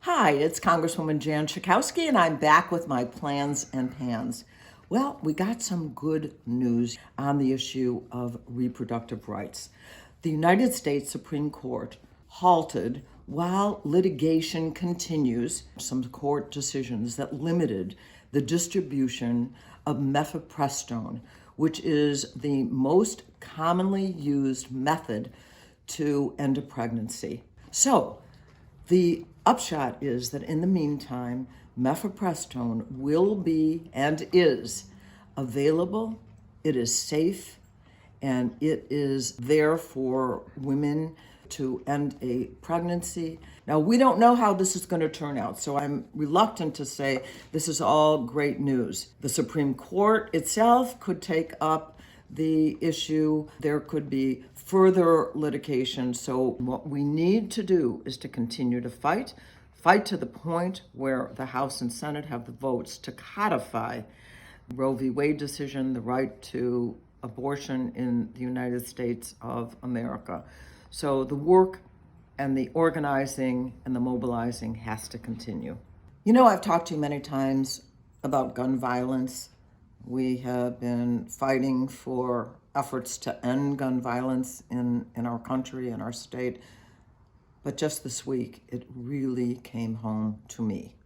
Hi, it's Congresswoman Jan Schakowsky, and I'm back with my plans and pans. Well, we got some good news on the issue of reproductive rights. The United States Supreme Court halted while litigation continues some court decisions that limited the distribution of Mifepristone, which is the most commonly used method to end a pregnancy. So, the upshot is that in the meantime, Mifepristone will be and is available, it is safe, and it is there for women to end a pregnancy. Now, we don't know how this is going to turn out, so I'm reluctant to say this is all great news. The Supreme Court itself could take up the issue. There could be further litigation. So what we need to do is to continue to fight to the point where the House and Senate have the votes to codify Roe v. Wade decision, the right to abortion in the United States of America. So the work and the organizing and the mobilizing has to continue. You know, I've talked to you many times about gun violence. We have been fighting for efforts to end gun violence in our country, in our state. But just this week, it really came home to me.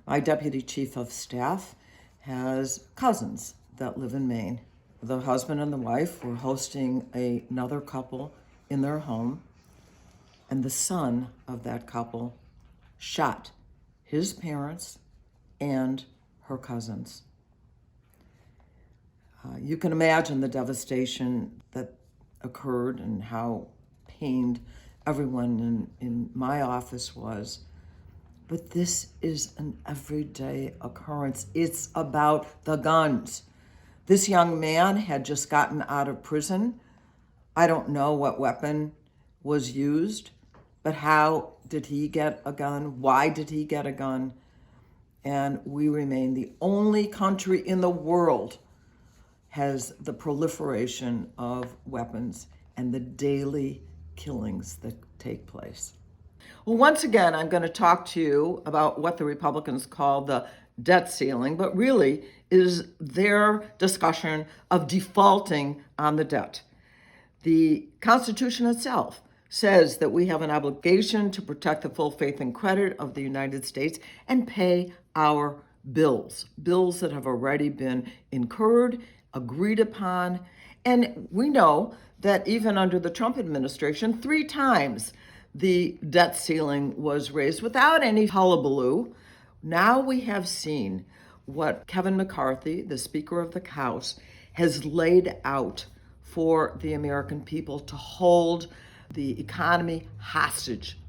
My deputy chief of staff has cousins that live in Maine. The husband and the wife were hosting another couple in their home, and the son of that couple shot his parents and her cousins. You can imagine the devastation that occurred and how pained everyone in my office was. But this is an everyday occurrence. It's about the guns. This young man had just gotten out of prison. I don't know what weapon was used, but how did he get a gun? Why did he get a gun? And we remain the only country in the world has the proliferation of weapons and the daily killings that take place. Well, once again, I'm going to talk to you about what the Republicans call the debt ceiling, but really is their discussion of defaulting on the debt. The Constitution itself says that we have an obligation to protect the full faith and credit of the United States and pay our bills that have already been incurred, agreed upon. And we know that even under the Trump administration, 3 times the debt ceiling was raised without any hullabaloo. Now we have seen what Kevin McCarthy, the Speaker of the House, has laid out for the American people to hold the economy hostage.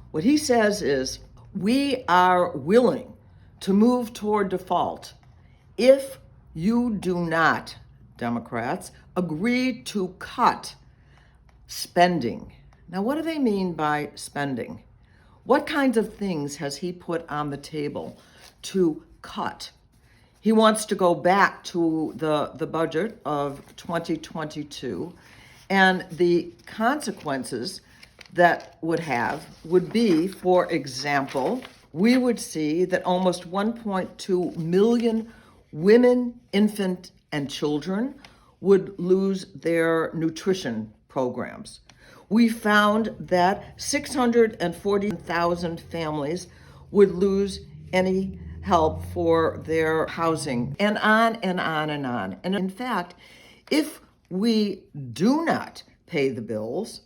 What he says is, we are willing to move toward default if you do not, Democrats, agree to cut spending. Now, what do they mean by spending? What kinds of things has he put on the table to cut? He wants to go back to the budget of 2022, and the consequences that would be, for example, we would see that almost 1.2 million women, infant, and children would lose their nutrition programs. We found that 640,000 families would lose any help for their housing, and on and on and on. And in fact, if we do not pay the bills,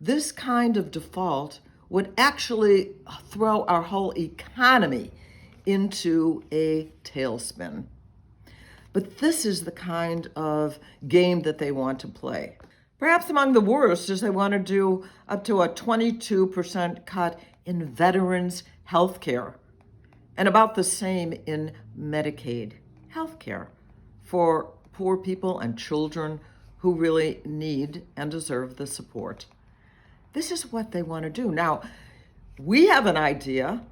this kind of default would actually throw our whole economy into a tailspin. But this is the kind of game that they want to play. Perhaps among the worst is they want to do up to a 22% cut in veterans' health care and about the same in Medicaid health care for poor people and children who really need and deserve the support. This is what they want to do. Now, we have an idea.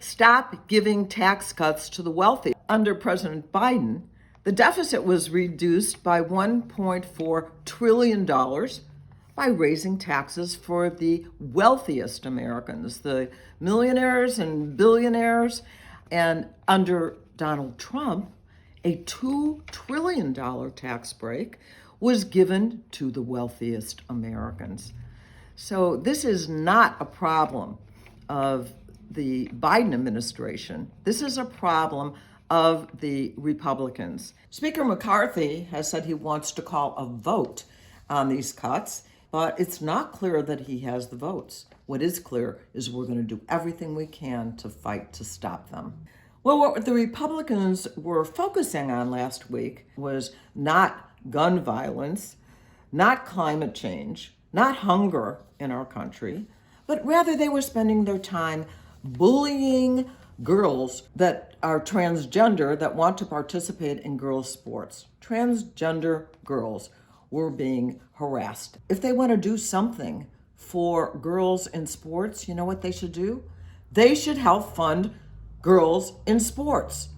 Stop giving tax cuts to the wealthy. Under President Biden, the deficit was reduced by $1.4 trillion by raising taxes for the wealthiest Americans, the millionaires and billionaires. And under Donald Trump, a $2 trillion tax break was given to the wealthiest Americans. So this is not a problem of the Biden administration. This is a problem of the Republicans. Speaker McCarthy has said he wants to call a vote on these cuts, but it's not clear that he has the votes. What is clear is we're going to do everything we can to fight to stop them. Well, what the Republicans were focusing on last week was not gun violence, not climate change, not hunger in our country, but rather they were spending their time bullying girls that are transgender that want to participate in girls' sports. Transgender girls were being harassed. If they want to do something for girls in sports, you know what they should do? They should help fund girls in sports.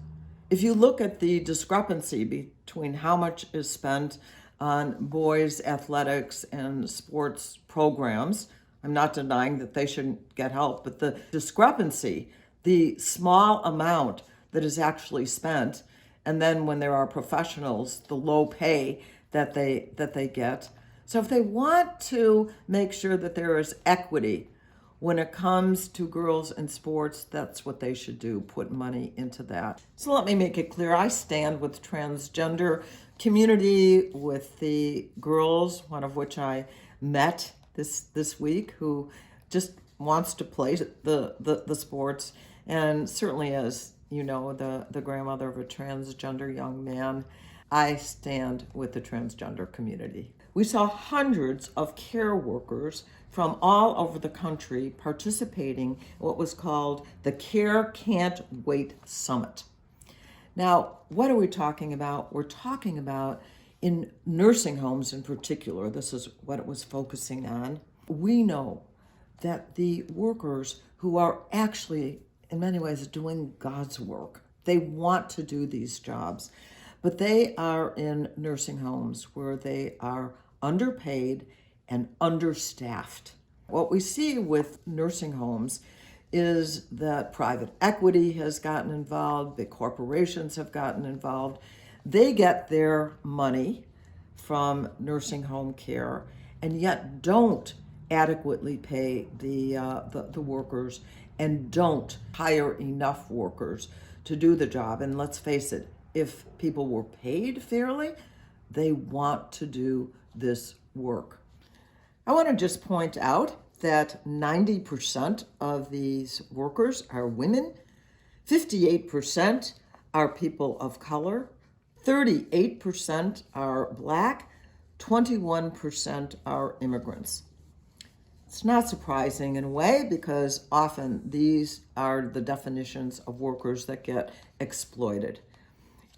If you look at the discrepancy between how much is spent on boys' athletics and sports programs, I'm not denying that they shouldn't get help, but the discrepancy, the small amount that is actually spent, and then when there are professionals, the low pay that they get. So if they want to make sure that there is equity when it comes to girls in sports, that's what they should do, put money into that. So let me make it clear, I stand with the transgender community, with the girls, one of which I met this week, who just wants to play the sports, and certainly as you know, the grandmother of a transgender young man, I stand with the transgender community. We saw hundreds of care workers from all over the country participating in what was called the Care Can't Wait Summit. Now, what are we talking about? We're talking about in nursing homes in particular. This is what it was focusing on. We know that the workers who are actually, in many ways, doing God's work, they want to do these jobs, but they are in nursing homes where they are underpaid and understaffed. What we see with nursing homes is that private equity has gotten involved, big corporations have gotten involved. They get their money from nursing home care and yet don't adequately pay the workers and don't hire enough workers to do the job. And let's face it, if people were paid fairly, they want to do this work. I want to just point out that 90% of these workers are women, 58% are people of color, 38% are Black, 21% are immigrants. It's not surprising in a way because often these are the definitions of workers that get exploited.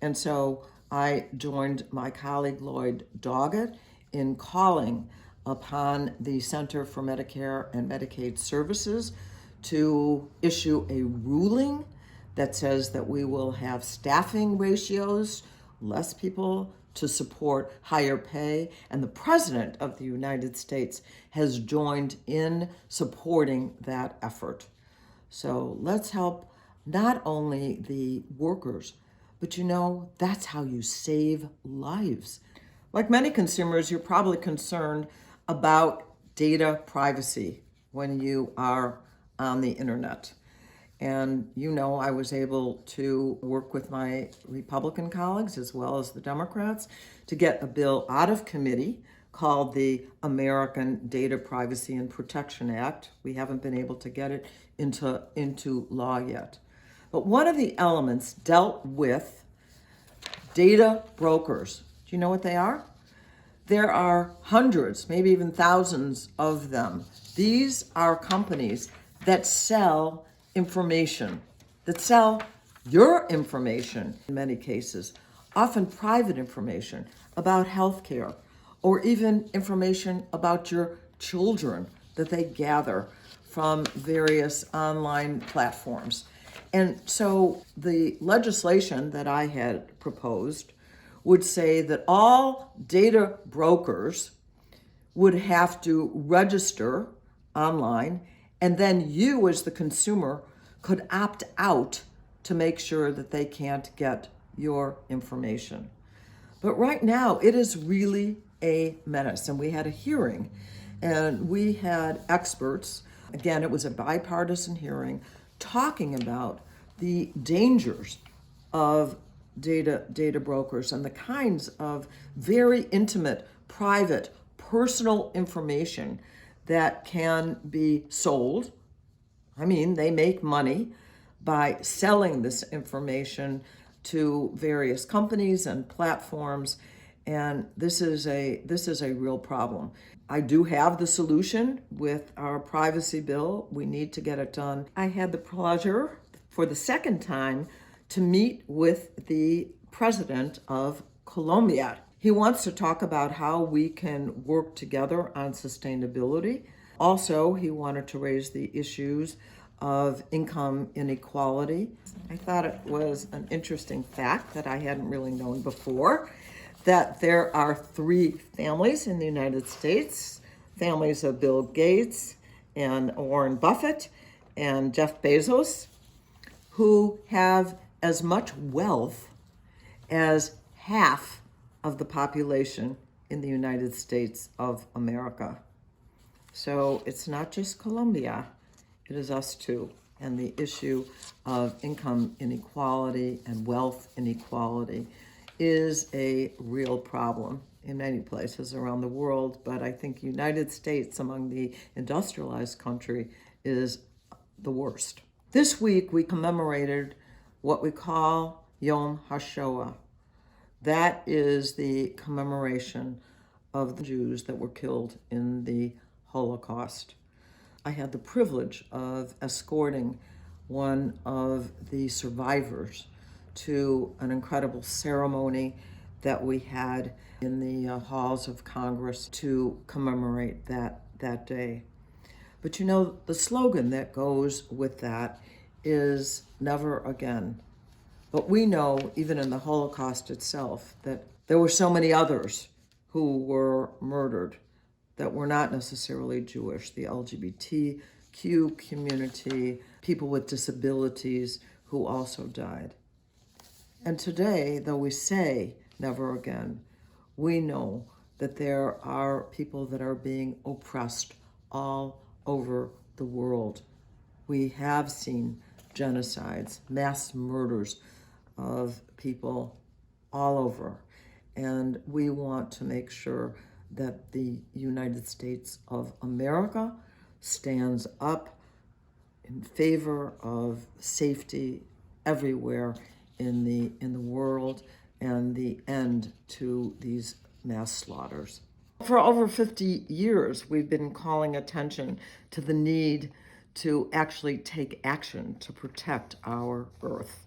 And so I joined my colleague Lloyd Doggett in calling upon the Center for Medicare and Medicaid Services to issue a ruling that says that we will have staffing ratios, less people to support higher pay, and the President of the United States has joined in supporting that effort. So let's help not only the workers, but you know, that's how you save lives. Like many consumers, you're probably concerned about data privacy when you are on the internet. And you know, I was able to work with my Republican colleagues as well as the Democrats to get a bill out of committee called the American Data Privacy and Protection Act. We haven't been able to get it into law yet. But one of the elements dealt with data brokers. Do you know what they are? There are hundreds, maybe even thousands of them. These are companies that sell information, that sell your information in many cases, often private information about healthcare, or even information about your children that they gather from various online platforms. And so the legislation that I had proposed would say that all data brokers would have to register online, and then you as the consumer could opt out to make sure that they can't get your information. But right now, it is really a menace. And we had a hearing, and we had experts. Again, it was a bipartisan hearing talking about the dangers of data brokers and the kinds of very intimate, private, personal information that can be sold. I mean, they make money by selling this information to various companies and platforms, and this is a real problem. I do have the solution with our privacy bill. We need to get it done. I had the pleasure for the second time to meet with the president of Colombia. He wants to talk about how we can work together on sustainability. Also, he wanted to raise the issues of income inequality. I thought it was an interesting fact that I hadn't really known before, that there are 3 families in the United States, families of Bill Gates and Warren Buffett and Jeff Bezos, who have as much wealth as half of the population in the United States of America. So it's not just Colombia, it is us too. And the issue of income inequality and wealth inequality is a real problem in many places around the world, but I think United States, among the industrialized country, is the worst. This week we commemorated what we call Yom Hashoah. That is the commemoration of the Jews that were killed in the Holocaust. I had the privilege of escorting one of the survivors to an incredible ceremony that we had in the halls of Congress to commemorate that day. But you know, the slogan that goes with that is never again. But we know, even in the Holocaust itself, that there were so many others who were murdered that were not necessarily Jewish, the LGBTQ community, people with disabilities who also died. And today, though we say never again, we know that there are people that are being oppressed all over the world. We have seen genocides, mass murders of people all over. And we want to make sure that the United States of America stands up in favor of safety everywhere in the world and the end to these mass slaughters. For over 50 years, we've been calling attention to the need to actually take action to protect our Earth.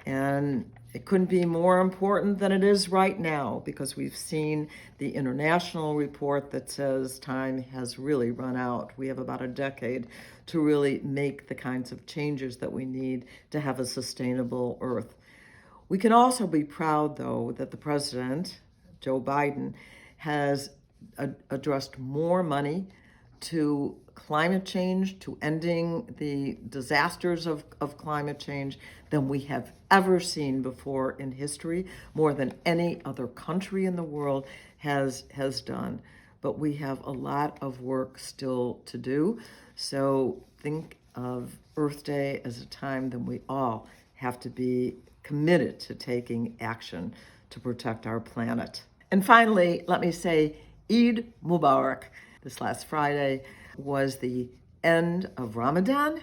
And it couldn't be more important than it is right now, because we've seen the international report that says time has really run out. We have about a decade to really make the kinds of changes that we need to have a sustainable Earth. We can also be proud, though, that the president, Joe Biden, has addressed more money to climate change, to ending the disasters of climate change than we have ever seen before in history, more than any other country in the world has done. But we have a lot of work still to do. So think of Earth Day as a time that we all have to be committed to taking action to protect our planet. And finally, let me say Eid Mubarak. This last Friday was the end of Ramadan,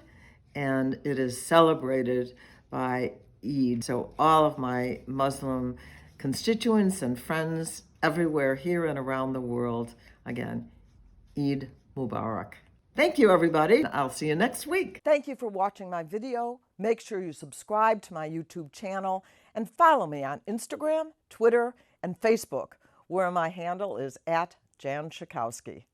and it is celebrated by Eid. So all of my Muslim constituents and friends everywhere here and around the world, again, Eid Mubarak. Thank you, everybody. I'll see you next week. Thank you for watching my video. Make sure you subscribe to my YouTube channel and follow me on Instagram, Twitter, and Facebook, where my handle is @Jan Schakowsky.